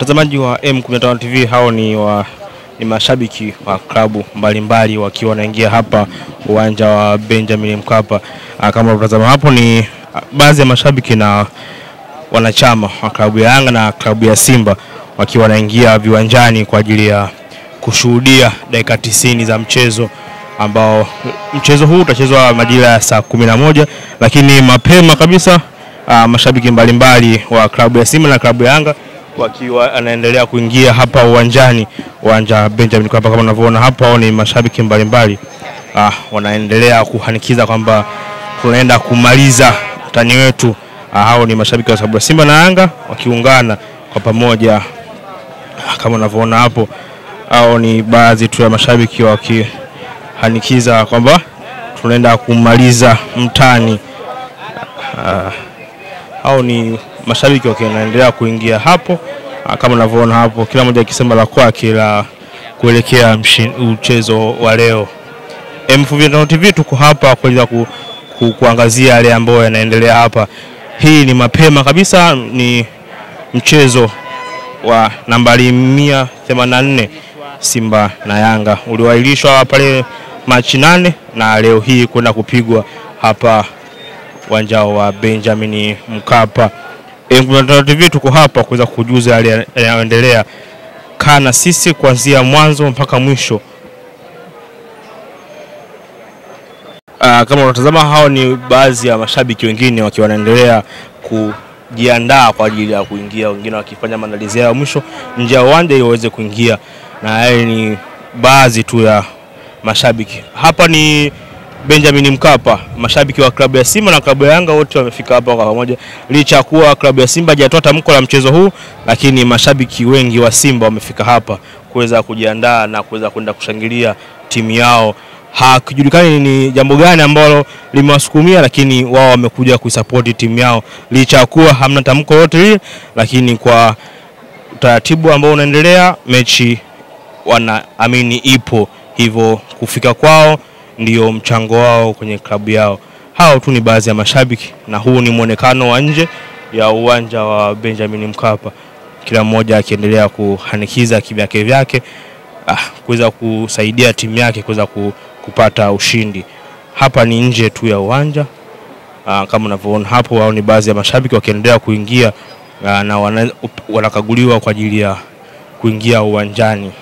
Watazamaji wa M15 TV, hao ni mashabiki wa klabu mbalimbali wakiwa wanaingia hapa uwanja wa Benjamin Mkapa. Kama unatazama hapo ni baadhi ya mashabiki na wanachama wa klabu ya Yanga na klabu ya Simba wakiwa wanaingia viwanjani kwa ajili ya kushuhudia dakika 90 za mchezo, ambao mchezo huu utachezwa majira ya saa 11, lakini mapema kabisa mashabiki mbalimbali wa klabu ya Simba na klabu ya Yanga wakiwa anaendelea kuingia hapa uwanja Benjamin Mkapa. Kama unavyoona hapa ni mashabiki mbalimbali wanaendelea kuhanikiza kwamba tunaenda kumaliza utani wetu. Hao ni mashabiki wa klabu ya Simba na Yanga wakiungana kwa pamoja. Kama unavyoona hapo, hao ni baadhi tu ya mashabiki wakihanikiza kwamba tunaenda kumaliza mtani. Hao ni mashabiki wanaendelea kuingia hapo, kama unavyoona hapo, kila mmoja akisema la kwake la kuelekea mchezo wa leo. M15 TV tuko hapa kwa kuangazia yale ambayo yanaendelea hapa. Hii ni mapema kabisa, ni mchezo wa nambari 184 Simba na Yanga ulioahirishwa pale Machi 8 na leo hii kwenda kupigwa hapa uwanja wa Benjamin Mkapa. M15 TV tuko hapa kuweza kujuza yale yanayoendelea kana sisi kuanzia mwanzo mpaka mwisho. Kama unatazama, hao ni baadhi ya mashabiki wengine wakiwa wanaendelea kujiandaa kwa ajili ya kuingia, wengine wakifanya maandalizi yao mwisho nje ya uwanja ili waweze kuingia, na hao ni baadhi tu ya mashabiki. Hapa ni Benjamin Mkapa, mashabiki wa klabu ya Simba na klabu ya Yanga wote wamefika hapa kwa pamoja. Licha kuwa klabu ya Simba hajatoa tamko la mchezo huu, lakini mashabiki wengi wa Simba wamefika hapa kuweza kujiandaa na kuweza kwenda kushangilia timu yao. Hakujulikani ni jambo gani ambalo limewasukumia, lakini wao wamekuja kuisupport timu yao licha kuwa hamna tamko yote lile, lakini kwa utaratibu ambao unaendelea mechi wanaamini ipo, hivyo kufika kwao ndio mchango wao kwenye klabu yao. Hao tu ni baadhi ya mashabiki, na huu ni muonekano wa nje ya uwanja wa Benjamin Mkapa, kila mmoja akiendelea kuhanikiza kivyake vyake kuweza kusaidia timu yake kuweza kupata ushindi. Hapa ni nje tu ya uwanja, kama unavyoona hapo, wao ni baadhi ya mashabiki wakiendelea kuingia na wanakaguliwa kwa ajili ya kuingia uwanjani.